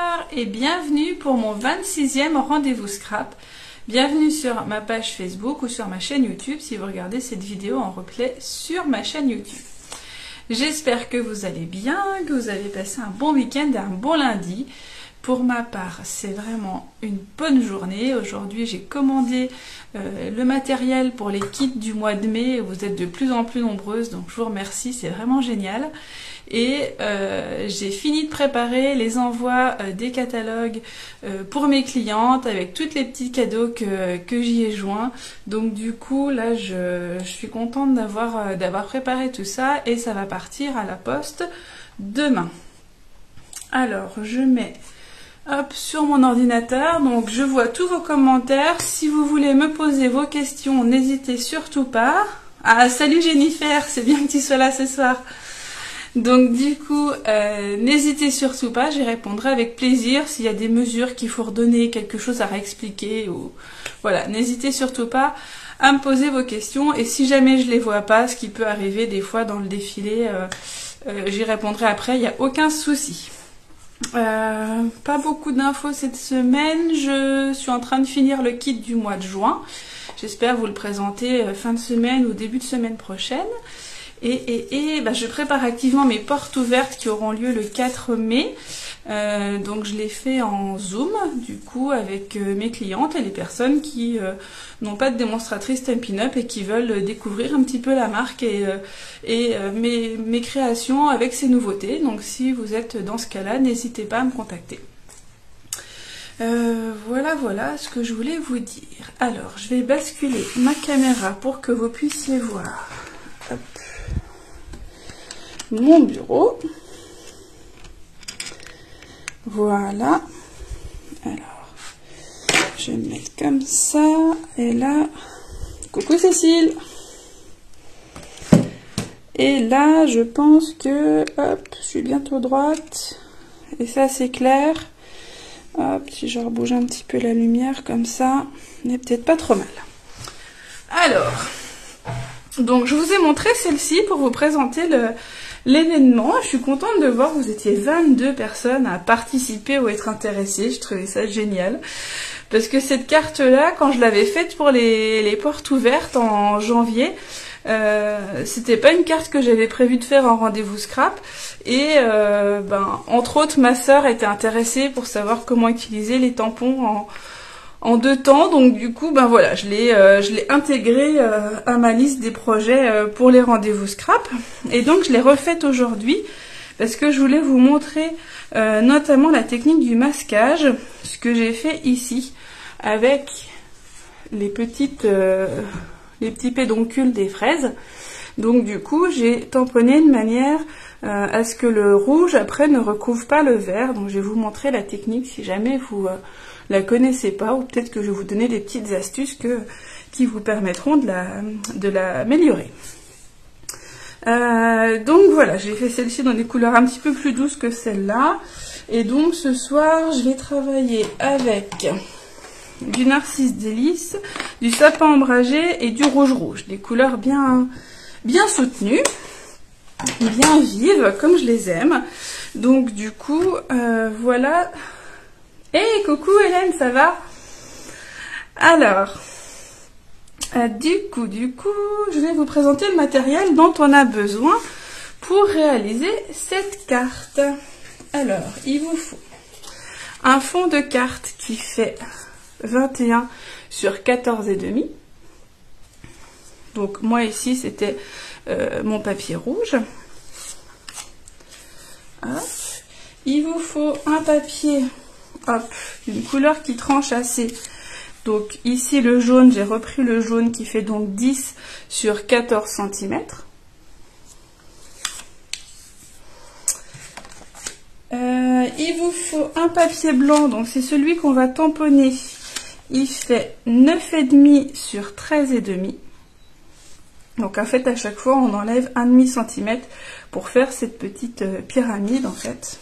Bonsoir et bienvenue pour mon 26e rendez-vous scrap. Bienvenue sur ma page Facebook ou sur ma chaîne YouTube si vous regardez cette vidéo en replay sur ma chaîne YouTube. J'espère que vous allez bien, que vous avez passé un bon week-end et un bon lundi. Pour ma part, c'est vraiment une bonne journée. Aujourd'hui, j'ai commandé le matériel pour les kits du mois de mai. Vous êtes de plus en plus nombreuses, donc je vous remercie, c'est vraiment génial. Et j'ai fini de préparer les envois des catalogues pour mes clientes avec tous les petits cadeaux que j'y ai joints. Donc du coup, là, je suis contente d'avoir préparé tout ça et ça va partir à la poste demain. Alors, je mets... Hop, sur mon ordinateur, donc je vois tous vos commentaires. Si vous voulez me poser vos questions, n'hésitez surtout pas. Ah, salut Jennifer, c'est bien que tu sois là ce soir. Donc du coup, n'hésitez surtout pas, j'y répondrai avec plaisir. S'il y a des mesures qu'il faut redonner, quelque chose à réexpliquer, ou voilà, n'hésitez surtout pas à me poser vos questions. Et si jamais je les vois pas, ce qui peut arriver des fois dans le défilé, j'y répondrai après, il n'y a aucun souci. Pas beaucoup d'infos cette semaine. Je suis en train de finir le kit du mois de juin. J'espère vous le présenter fin de semaine ou début de semaine prochaine. Et je prépare activement mes portes ouvertes qui auront lieu le 4 mai. Donc je l'ai fait en Zoom, du coup, avec mes clientes et les personnes qui n'ont pas de démonstratrice Stampin' Up et qui veulent découvrir un petit peu la marque et mes créations avec ces nouveautés. Donc si vous êtes dans ce cas-là, n'hésitez pas à me contacter. Voilà ce que je voulais vous dire. Alors, je vais basculer ma caméra pour que vous puissiez voir. Hop. Mon bureau. Voilà. Alors, je vais me mettre comme ça. Et là, coucou Cécile. Et là, je pense que, hop, je suis bientôt droite. Et ça, c'est clair. Hop, si je rebouge un petit peu la lumière comme ça, on n'est peut-être pas trop mal. Alors, donc je vous ai montré celle-ci pour vous présenter l'événement. Je suis contente de voir que vous étiez 22 personnes à participer ou être intéressées. Je trouvais ça génial. Parce que cette carte-là, quand je l'avais faite pour les portes ouvertes en janvier, c'était pas une carte que j'avais prévu de faire en rendez-vous scrap. Et entre autres, ma sœur était intéressée pour savoir comment utiliser les tampons en 2 temps. Donc du coup, voilà, je l'ai intégré à ma liste des projets pour les rendez-vous scrap. Et donc je l'ai refaite aujourd'hui parce que je voulais vous montrer notamment la technique du masquage, ce que j'ai fait ici avec les petits pédoncules des fraises. Donc du coup, j'ai tamponné de manière à ce que le rouge après ne recouvre pas le vert. Donc je vais vous montrer la technique si jamais vous la connaissez pas, ou peut-être que je vais vous donner des petites astuces qui vous permettront de l'améliorer. Donc voilà, j'ai fait celle-ci dans des couleurs un petit peu plus douces que celle-là. Et donc ce soir, je vais travailler avec du narcisse délice, du sapin ombragé et du rouge. Des couleurs bien soutenues, bien vives, comme je les aime. Donc du coup, voilà. Hey, coucou Hélène, ça va? Alors, du coup, je vais vous présenter le matériel dont on a besoin pour réaliser cette carte. Alors, il vous faut un fond de carte qui fait 21 sur 14,5. Donc moi ici, c'était mon papier rouge. Hop. Il vous faut un papier... Hop, une couleur qui tranche assez. Donc ici le jaune, j'ai repris le jaune qui fait donc 10 sur 14 cm. Il vous faut un papier blanc, donc c'est celui qu'on va tamponner. Il fait 9,5 sur 13,5. Donc en fait à chaque fois on enlève 1,5 cm pour faire cette petite pyramide en fait.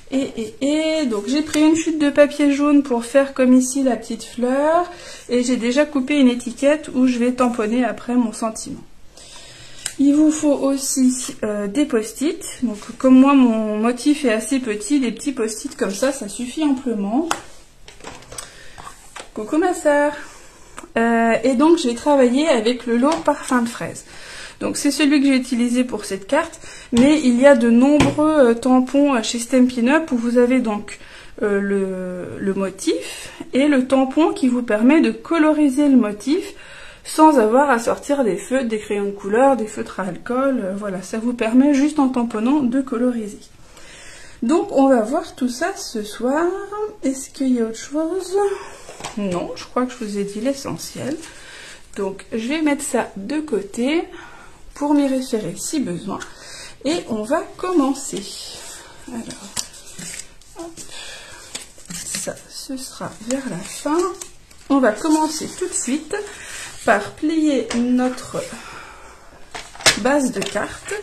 Et donc j'ai pris une chute de papier jaune pour faire comme ici la petite fleur. Et j'ai déjà coupé une étiquette où je vais tamponner après mon sentiment. Il vous faut aussi des post-it. Donc comme moi mon motif est assez petit, des petits post-it comme ça suffit amplement. Coucou ma sœur. Et donc j'ai travaillé avec le lot parfum de fraise. Donc c'est celui que j'ai utilisé pour cette carte, mais il y a de nombreux tampons chez Stampin' Up où vous avez donc le motif et le tampon qui vous permet de coloriser le motif sans avoir à sortir des feutres, des crayons de couleur, des feutres à alcool. Voilà, ça vous permet juste en tamponnant de coloriser. Donc on va voir tout ça ce soir. Est-ce qu'il y a autre chose? Non, je crois que je vous ai dit l'essentiel. Donc je vais mettre ça de côté pour m'y référer si besoin. Et on va commencer. Alors, hop, ça, ce sera vers la fin. On va commencer tout de suite par plier notre base de carte.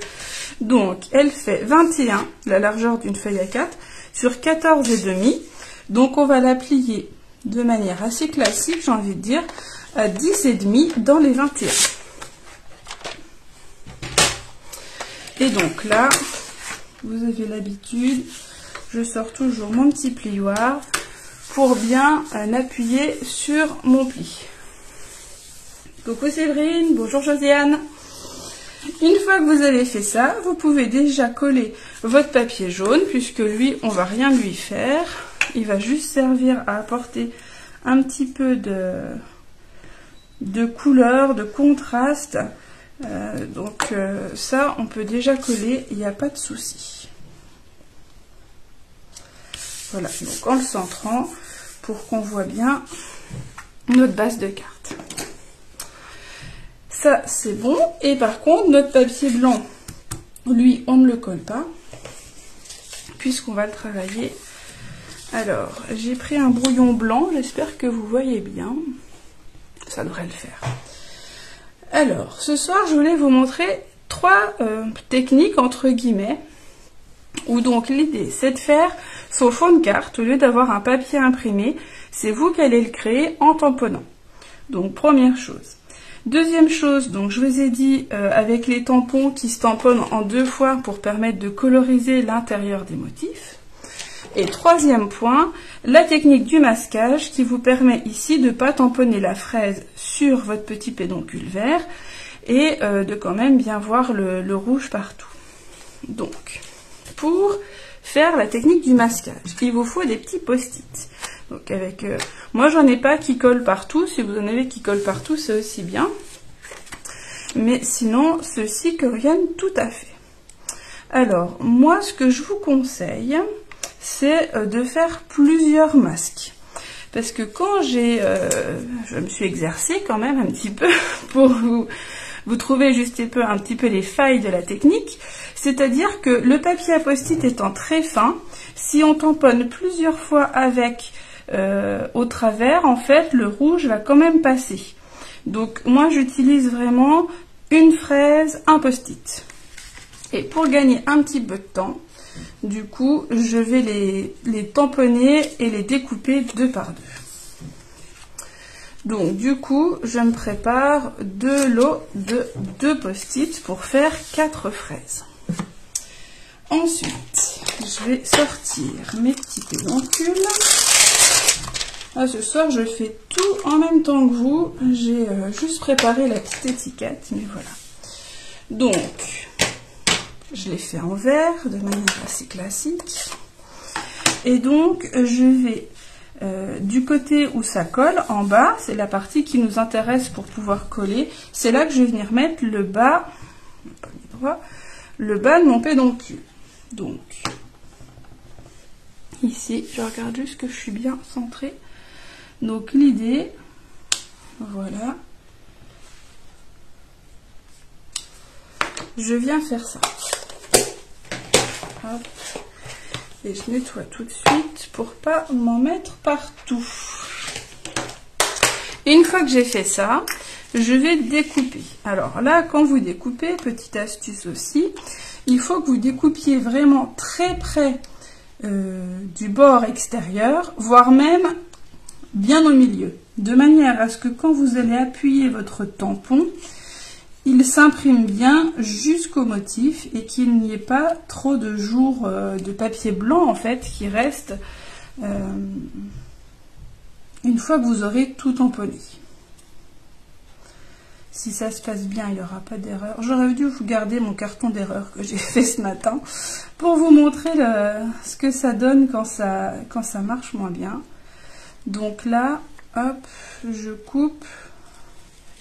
Donc, elle fait 21, la largeur d'une feuille A4, sur 14,5. Donc, on va la plier de manière assez classique, j'ai envie de dire, à 10,5 dans les 21. Et donc là, vous avez l'habitude, je sors toujours mon petit plioir pour bien appuyer sur mon pli. Coucou Séverine, bonjour Josiane. Une fois que vous avez fait ça, vous pouvez déjà coller votre papier jaune, puisque lui, on va rien lui faire. Il va juste servir à apporter un petit peu de couleur, de contraste. Donc ça, on peut déjà coller, il n'y a pas de souci. Voilà, donc en le centrant, pour qu'on voit bien notre base de carte. Ça, c'est bon. Et par contre, notre papier blanc, lui, on ne le colle pas, puisqu'on va le travailler. Alors, j'ai pris un brouillon blanc, j'espère que vous voyez bien. Ça devrait le faire. Alors, ce soir, je voulais vous montrer 3 techniques, entre guillemets, où donc l'idée, c'est de faire son fond de carte. Au lieu d'avoir un papier imprimé, c'est vous qui allez le créer en tamponnant. Donc, première chose. Deuxième chose, donc je vous ai dit avec les tampons qui se tamponnent en 2 fois pour permettre de coloriser l'intérieur des motifs. Et troisième point, la technique du masquage qui vous permet ici de ne pas tamponner la fraise sur votre petit pédoncule vert et de quand même bien voir le rouge partout. Donc, pour faire la technique du masquage, il vous faut des petits post-it. Donc avec, moi j'en ai pas qui collent partout, si vous en avez qui collent partout c'est aussi bien. Mais sinon ceux-ci conviennent tout à fait. Alors moi ce que je vous conseille c'est de faire plusieurs masques. Parce que quand je me suis exercée quand même un petit peu pour vous trouvez juste un petit peu les failles de la technique. C'est-à-dire que le papier à post-it étant très fin, si on tamponne plusieurs fois avec au travers, en fait, le rouge va quand même passer. Donc, moi, j'utilise vraiment une fraise, un post-it. Et pour gagner un petit peu de temps, du coup, je vais les tamponner et les découper 2 par 2. Donc, du coup, je me prépare 2 lots de 2 post-it pour faire 4 fraises. Ensuite, je vais sortir mes petits pédoncules. Ah, ce soir, je fais tout en même temps que vous. J'ai juste préparé la petite étiquette, mais voilà. Donc, je l'ai fait en vert, de manière assez classique. Et donc, je vais, du côté où ça colle, en bas, c'est la partie qui nous intéresse pour pouvoir coller. C'est là que je vais venir mettre le bas, pas mis droit, le bas de mon pédoncule. Donc, ici, je regarde juste que je suis bien centrée. Donc l'idée, voilà, je viens faire ça. Hop. Et je nettoie tout de suite pour pas m'en mettre partout. Et une fois que j'ai fait ça, je vais découper. Alors là, quand vous découpez, petite astuce aussi, il faut que vous découpiez vraiment très près du bord extérieur, voire même bien au milieu, de manière à ce que quand vous allez appuyer votre tampon, il s'imprime bien jusqu'au motif et qu'il n'y ait pas trop de jours de papier blanc en fait qui reste une fois que vous aurez tout tamponné. Si ça se passe bien, il n'y aura pas d'erreur. J'aurais dû vous garder mon carton d'erreur que j'ai fait ce matin pour vous montrer ce que ça donne quand ça marche moins bien. Donc là, hop, je coupe.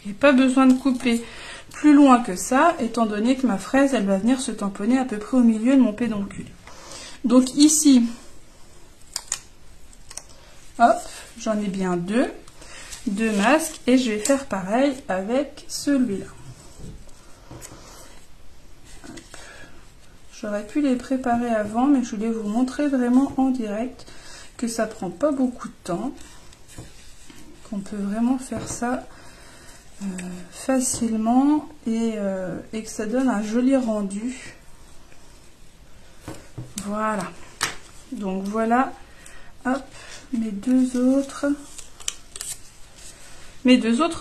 Il n'y a pas besoin de couper plus loin que ça, étant donné que ma fraise, elle va venir se tamponner à peu près au milieu de mon pédoncule. Donc ici, hop, j'en ai bien deux masques et je vais faire pareil avec celui-là. J'aurais pu les préparer avant, mais je voulais vous montrer vraiment en direct que ça prend pas beaucoup de temps, qu'on peut vraiment faire ça facilement et que ça donne un joli rendu. Voilà. Donc voilà, hop, mes deux autres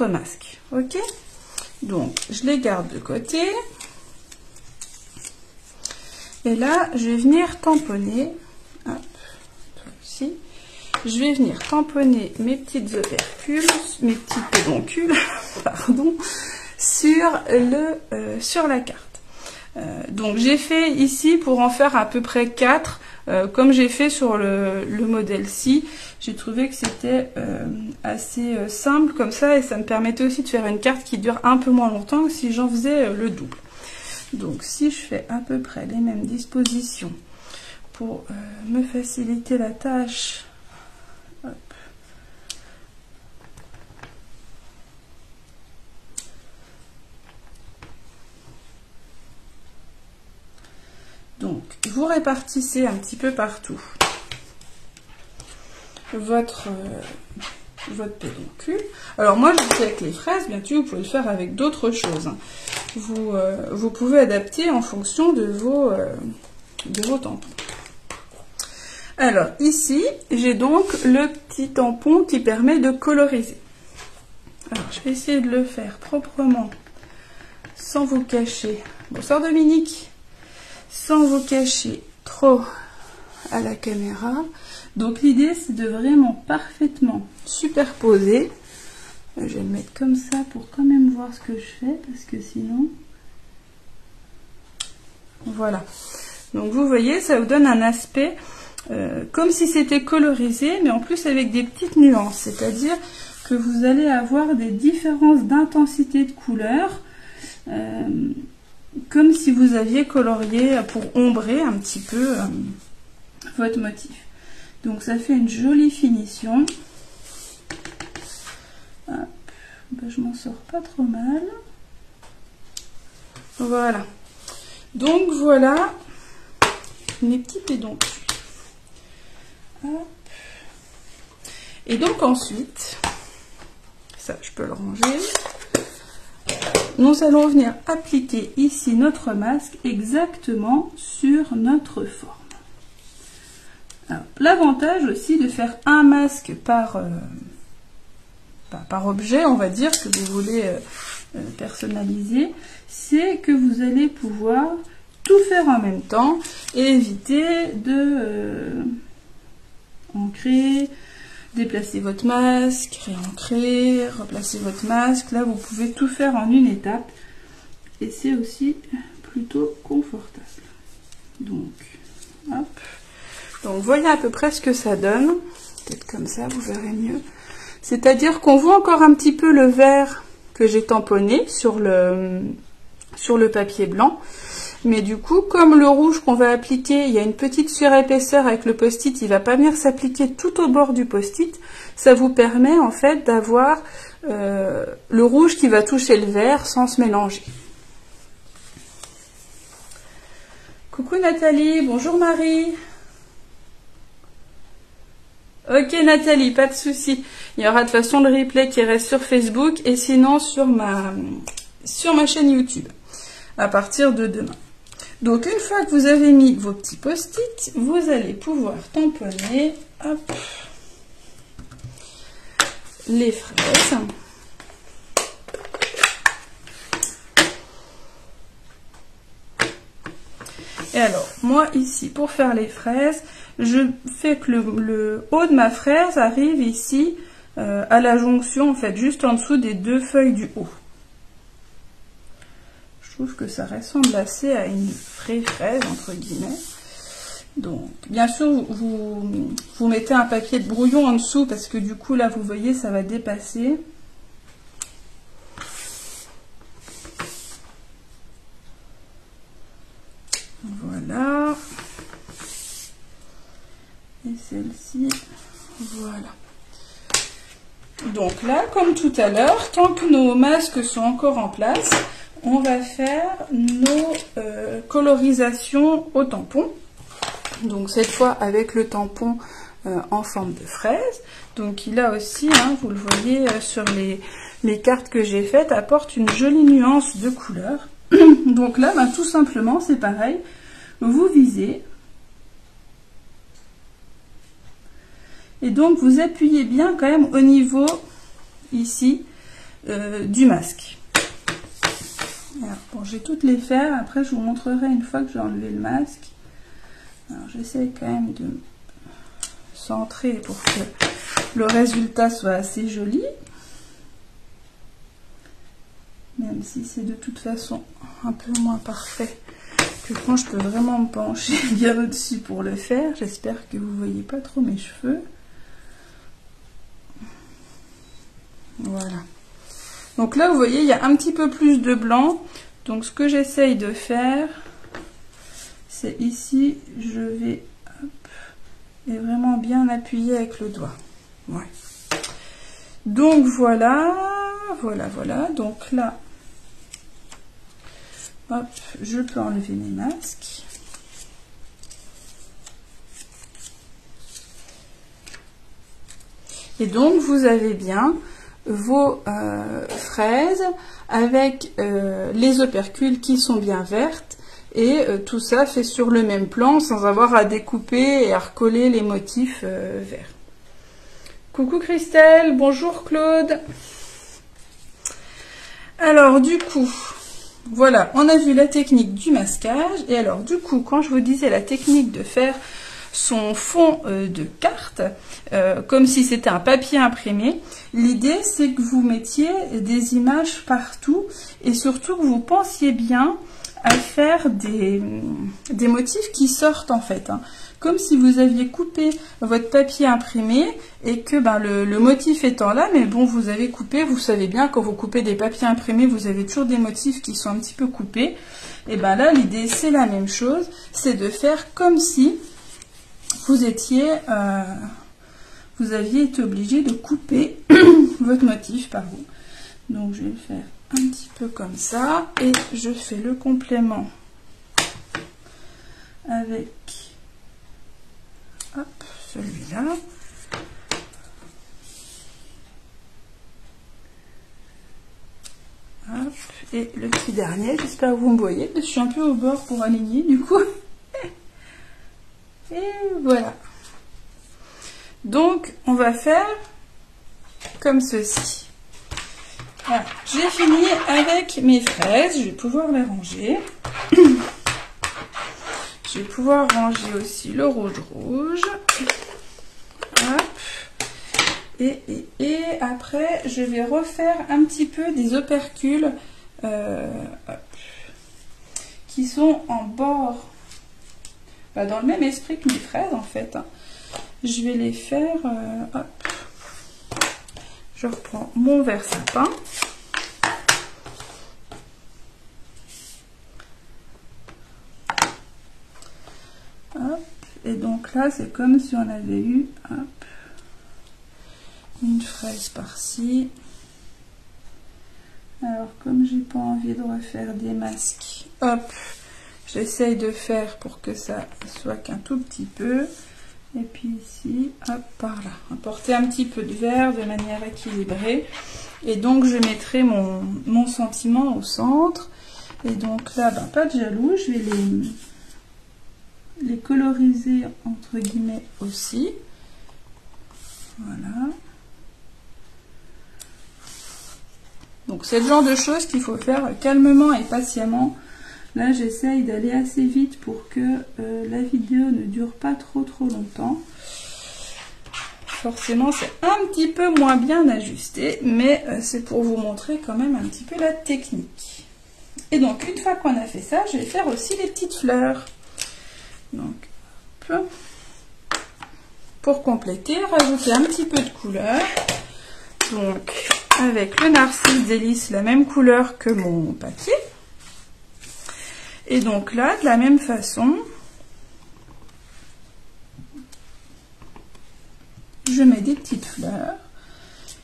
masques. Ok, donc je les garde de côté et là je vais venir tamponner, hop, toi aussi, je vais venir tamponner mes petites opercules, mes petits pédoncules pardon, sur la carte. Donc j'ai fait ici pour en faire à peu près 4 comme j'ai fait sur le modèle-ci. J'ai trouvé que c'était assez simple comme ça et ça me permettait aussi de faire une carte qui dure un peu moins longtemps que si j'en faisais le double. Donc si je fais à peu près les mêmes dispositions pour me faciliter la tâche, hop. Donc vous répartissez un petit peu partout votre pédoncule. Alors moi je fais avec les fraises, bien sûr vous pouvez le faire avec d'autres choses. Vous pouvez adapter en fonction de vos tampons. Alors ici j'ai donc le petit tampon qui permet de coloriser. Alors je vais essayer de le faire proprement sans vous cacher. Bonsoir Dominique. Sans vous cacher trop à la caméra. Donc l'idée c'est de vraiment parfaitement superposer. Je vais le mettre comme ça pour quand même voir ce que je fais parce que sinon... Voilà. Donc vous voyez, ça vous donne un aspect comme si c'était colorisé, mais en plus avec des petites nuances. C'est-à-dire que vous allez avoir des différences d'intensité de couleur, comme si vous aviez colorié pour ombrer un petit peu votre motif. Donc ça fait une jolie finition. Hop. Ben, je m'en sors pas trop mal. Voilà. Donc voilà mes petits pédoncules. Hop. Et donc ensuite, ça je peux le ranger. Nous allons venir appliquer ici notre masque exactement sur notre forme. L'avantage aussi de faire un masque par objet, on va dire, que vous voulez personnaliser, c'est que vous allez pouvoir tout faire en même temps et éviter de ancrer, déplacer votre masque, réancrer, replacer votre masque. Là, vous pouvez tout faire en une étape et c'est aussi plutôt confortable. Donc, hop. Donc, voyez à peu près ce que ça donne. Peut-être comme ça, vous verrez mieux. C'est-à-dire qu'on voit encore un petit peu le vert que j'ai tamponné sur le papier blanc. Mais du coup, comme le rouge qu'on va appliquer, il y a une petite surépaisseur avec le post-it, il ne va pas venir s'appliquer tout au bord du post-it. Ça vous permet en fait d'avoir le rouge qui va toucher le vert sans se mélanger. Coucou Nathalie, bonjour Marie. Ok Nathalie, pas de souci. Il y aura de toute façon le replay qui reste sur Facebook et sinon sur ma chaîne YouTube à partir de demain. Donc une fois que vous avez mis vos petits post-it, vous allez pouvoir tamponner, hop, les fraises. Et alors, moi ici, pour faire les fraises, je fais que le haut de ma fraise arrive ici à la jonction, en fait, juste en dessous des deux feuilles du haut. Je trouve que ça ressemble assez à une vraie fraise, entre guillemets. Donc, bien sûr, vous mettez un papier de brouillon en dessous, parce que du coup, là, vous voyez, ça va dépasser. Voilà. Et celle-ci, voilà. Donc là, comme tout à l'heure, tant que nos masques sont encore en place, on va faire nos colorisations au tampon. Donc cette fois avec le tampon en forme de fraise. Donc il a aussi, hein, vous le voyez sur les cartes que j'ai faites, apporte une jolie nuance de couleur. Donc là, ben, tout simplement, c'est pareil. Vous visez. Et donc, vous appuyez bien quand même au niveau, ici, du masque. Alors, bon, j'ai toutes les faire. Après, je vous montrerai une fois que j'ai enlevé le masque. Alors, j'essaie quand même de centrer pour que le résultat soit assez joli. Même si c'est de toute façon un peu moins parfait que quand je peux vraiment me pencher bien au-dessus pour le faire. J'espère que vous ne voyez pas trop mes cheveux. Voilà. Donc là, vous voyez, il y a un petit peu plus de blanc. Donc ce que j'essaye de faire, c'est ici, je vais hop, et vraiment bien appuyer avec le doigt. Ouais. Donc voilà, voilà. Donc là, hop, je peux enlever mes masques. Et donc vous avez bien vos fraises avec les opercules qui sont bien vertes et tout ça fait sur le même plan sans avoir à découper et à recoller les motifs verts. Coucou Christelle, bonjour Claude. Alors du coup, voilà, on a vu la technique du masquage. Et alors du coup, quand je vous disais la technique de faire son fond de carte, comme si c'était un papier imprimé, l'idée c'est que vous mettiez des images partout et surtout que vous pensiez bien à faire des motifs qui sortent en fait, hein. Comme si vous aviez coupé votre papier imprimé et que ben, le motif étant là, mais bon, vous avez coupé, vous savez bien, quand vous coupez des papiers imprimés, vous avez toujours des motifs qui sont un petit peu coupés. Et ben là, l'idée, c'est la même chose, c'est de faire comme si vous étiez, vous aviez été obligé de couper votre motif par vous. Donc, je vais le faire un petit peu comme ça et je fais le complément avec... Hop, celui-là. Hop, et le petit dernier, j'espère que vous me voyez. Je suis un peu au bord pour aligner du coup. Et voilà. Donc, on va faire comme ceci. Voilà, j'ai fini avec mes fraises. Je vais pouvoir les ranger. Je vais pouvoir ranger aussi le rouge. Hop. Et après, je vais refaire un petit peu des opercules qui sont en bord, dans le même esprit que mes fraises en fait. Je vais les faire, hop. Je reprends mon verre sapin. Hop. Et donc là, c'est comme si on avait eu, hop, une fraise par-ci. Alors, comme j'ai pas envie de refaire des masques, hop, j'essaye de faire pour que ça soit qu'un tout petit peu. Et puis ici, hop, par là. Apporter un petit peu de vert de manière équilibrée. Et donc, je mettrai mon sentiment au centre. Et donc là, pas de jaloux, je vais les coloriser entre guillemets aussi. Voilà. Donc c'est le genre de choses qu'il faut faire calmement et patiemment Là, j'essaye d'aller assez vite pour que la vidéo ne dure pas trop longtemps. Forcément, c'est un petit peu moins bien ajusté, mais c'est pour vous montrer quand même un petit peu la technique. Et donc, une fois qu'on a fait ça, je vais faire aussi les petites fleurs. Donc, hop. Pour compléter, rajouter un petit peu de couleur. Donc, avec le Narcisse Délices, la même couleur que mon papier. Et donc là, de la même façon, je mets des petites fleurs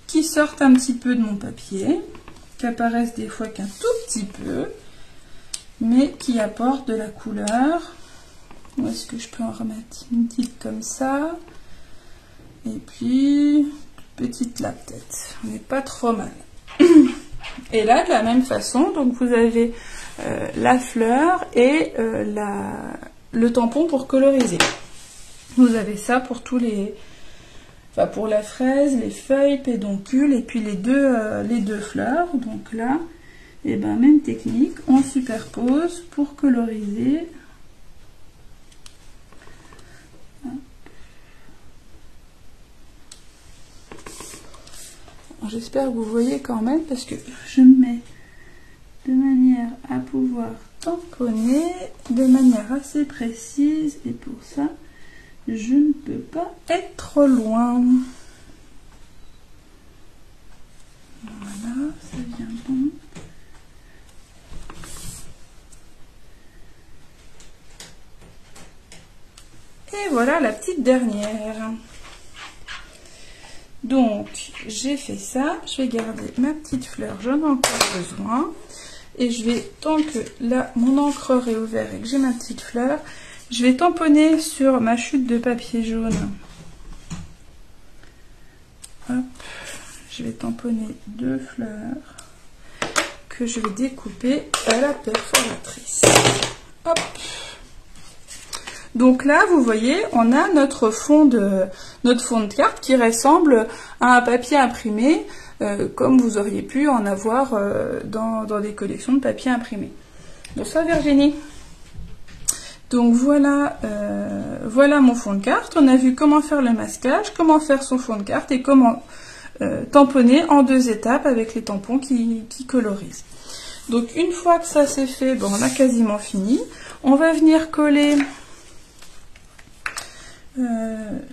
qui sortent un petit peu de mon papier, qui apparaissent des fois qu'un tout petit peu, mais qui apportent de la couleur. Où est-ce que je peux en remettre une petite comme ça? Et puis, petite là peut-être. On n'est pas trop mal. Et là, de la même façon, donc vous avez la fleur et le tampon pour coloriser. Vous avez ça pour tous les... Enfin, pour la fraise, les feuilles, pédoncules et puis les deux fleurs. Donc là, et ben, même technique, on superpose pour coloriser. J'espère que vous voyez quand même parce que je mets de manière à pouvoir tamponner de manière assez précise et pour ça je ne peux pas être trop loin. Voilà, ça vient bon. Et voilà la petite dernière. Donc, j'ai fait ça, je vais garder ma petite fleur, j'en ai encore besoin. Et je vais, tant que là, mon encreur est ouvert et que j'ai ma petite fleur, je vais tamponner sur ma chute de papier jaune. Hop, je vais tamponner deux fleurs que je vais découper à la perforatrice. Hop. Donc là, vous voyez, on a notre fond de carte qui ressemble à un papier imprimé, comme vous auriez pu en avoir dans des collections de papier imprimé. Bonsoir Virginie. Donc voilà, voilà mon fond de carte. On a vu comment faire le masquage, comment faire son fond de carte et comment tamponner en deux étapes avec les tampons qui colorisent. Donc une fois que ça c'est fait, bon, on a quasiment fini. On va venir coller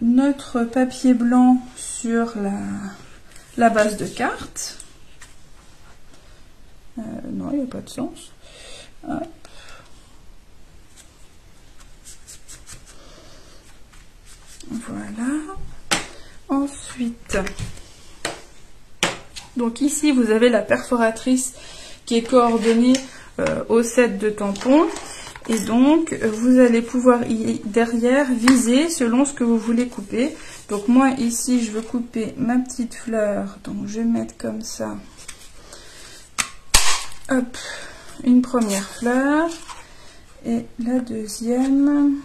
notre papier blanc sur la base de carte. Non, il n'y a pas de sens. Hop. Voilà. Ensuite, donc ici vous avez la perforatrice qui est coordonnée au set de tampons. Et donc, vous allez pouvoir derrière viser selon ce que vous voulez couper. Donc moi, ici, je veux couper ma petite fleur. Donc, je vais mettre comme ça. Hop, une première fleur. Et la deuxième.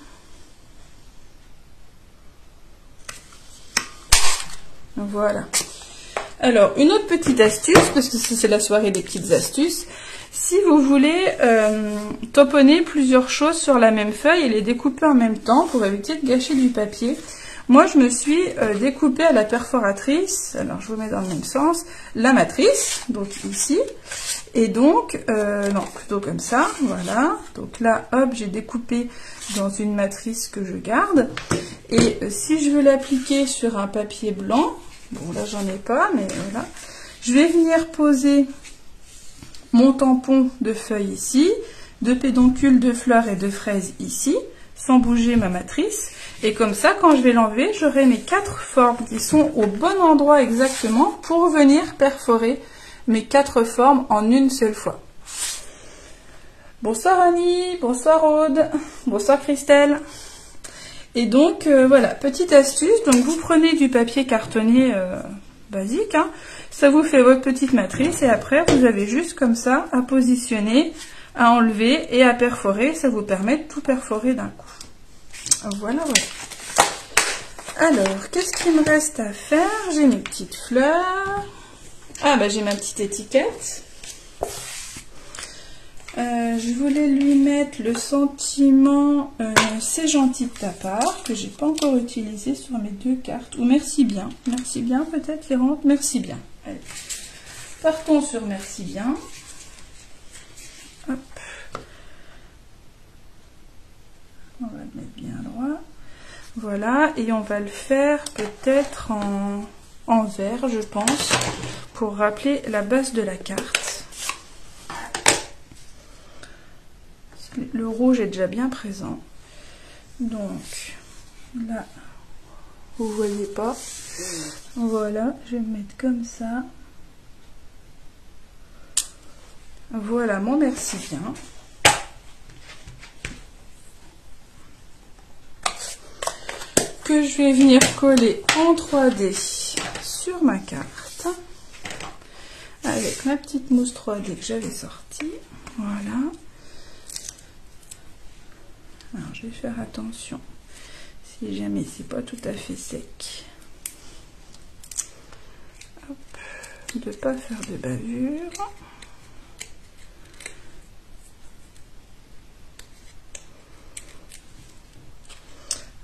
Voilà. Alors, une autre petite astuce, parce que c'est la soirée des petites astuces. Si vous voulez tamponner plusieurs choses sur la même feuille et les découper en même temps pour éviter de gâcher du papier, moi je me suis découpée à la perforatrice, alors je vous mets dans le même sens, la matrice, donc ici, et donc, non, plutôt comme ça, voilà, donc là, hop, j'ai découpé dans une matrice que je garde, et si je veux l'appliquer sur un papier blanc, bon là j'en ai pas, mais voilà, je vais venir poser mon tampon de feuilles ici, de pédoncules, de fleurs et de fraises ici, sans bouger ma matrice. Et comme ça, quand je vais l'enlever, j'aurai mes 4 formes qui sont au bon endroit exactement pour venir perforer mes 4 formes en une seule fois. Bonsoir Annie, bonsoir Aude, bonsoir Christelle. Et donc, voilà, petite astuce. Donc, vous prenez du papier cartonné basique, hein. Ça vous fait votre petite matrice et après vous avez juste comme ça à positionner, à enlever et à perforer. Ça vous permet de tout perforer d'un coup. Voilà, voilà. Alors, qu'est-ce qu'il me reste à faire? J'ai mes petites fleurs. Ah bah j'ai ma petite étiquette. Je voulais lui mettre le sentiment c'est gentil de ta part, que j'ai pas encore utilisé sur mes 2 cartes. Ou merci bien peut-être les rentes, merci bien. Allez. Partons sur merci bien. Hop. On va le mettre bien droit. Voilà, et on va le faire peut-être en vert, je pense, pour rappeler la base de la carte. Le rouge est déjà bien présent. Donc, là, vous voyez pas. Voilà, je vais me mettre comme ça. Voilà mon merci bien. Que je vais venir coller en 3D sur ma carte. Avec ma petite mousse 3D que j'avais sortie. Voilà. Alors, je vais faire attention si jamais c'est pas tout à fait sec. Hop, de ne pas faire de bavure.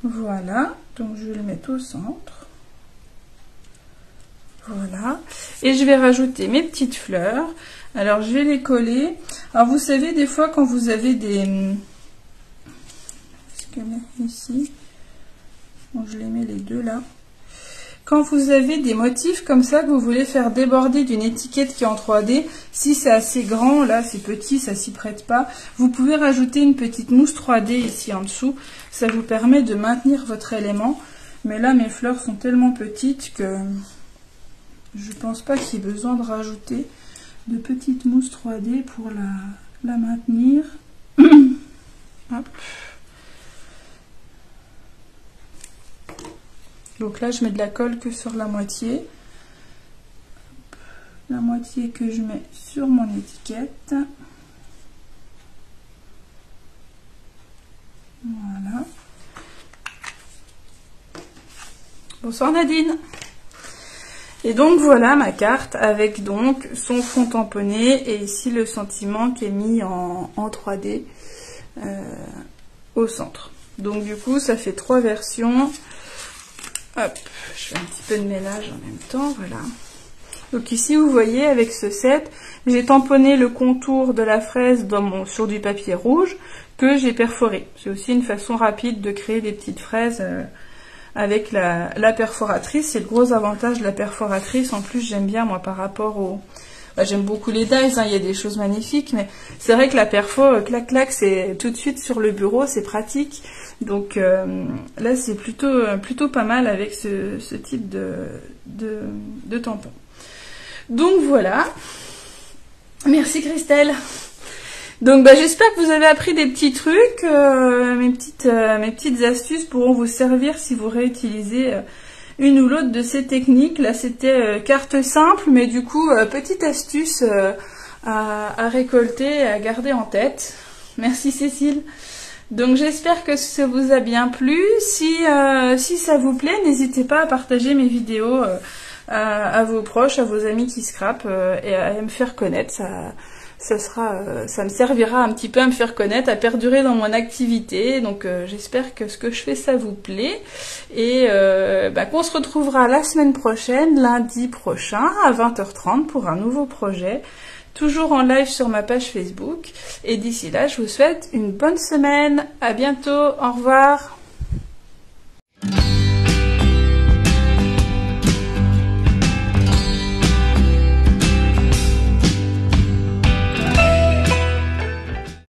Voilà, donc je vais le mettre au centre. Voilà, et je vais rajouter mes petites fleurs. Alors, je vais les coller. Alors, vous savez, des fois, quand vous avez des... ici, bon, je les mets les 2 là. Quand vous avez des motifs comme ça que vous voulez faire déborder d'une étiquette qui est en 3D, si c'est assez grand, là c'est petit, ça s'y prête pas, vous pouvez rajouter une petite mousse 3D ici en dessous. Ça vous permet de maintenir votre élément. Mais là mes fleurs sont tellement petites que je pense pas qu'il y ait besoin de rajouter de petites mousses 3D pour la maintenir. Hop. Donc là, je mets de la colle que sur la moitié. La moitié que je mets sur mon étiquette. Voilà. Bonsoir Nadine. Et donc voilà ma carte avec donc son fond tamponné et ici le sentiment qui est mis en 3D au centre. Donc du coup, ça fait 3 versions. Hop, je fais un petit peu de ménage en même temps, voilà. Donc ici, vous voyez, avec ce set, j'ai tamponné le contour de la fraise sur du papier rouge que j'ai perforé. C'est aussi une façon rapide de créer des petites fraises avec la perforatrice. C'est le gros avantage de la perforatrice. En plus, j'aime bien, moi, par rapport au... j'aime beaucoup les dies, hein, il y a des choses magnifiques, mais c'est vrai que la perfo, clac-clac, c'est tout de suite sur le bureau, c'est pratique. Donc là, c'est plutôt pas mal avec ce type de tampon. Donc voilà. Merci Christelle. Donc j'espère que vous avez appris des petits trucs. Mes petites astuces pourront vous servir si vous réutilisez une ou l'autre de ces techniques. Là, c'était carte simple, mais du coup, petite astuce à récolter et à garder en tête. Merci Cécile. Donc j'espère que ça vous a bien plu. Si ça vous plaît, n'hésitez pas à partager mes vidéos à vos proches, à vos amis qui scrapent et à me faire connaître. Ça me servira un petit peu à me faire connaître, à perdurer dans mon activité. Donc j'espère que ce que je fais, ça vous plaît. Et qu'on se retrouvera la semaine prochaine, lundi prochain, à 20h30 pour un nouveau projet. Toujours en live sur ma page Facebook. Et d'ici là, je vous souhaite une bonne semaine. À bientôt. Au revoir.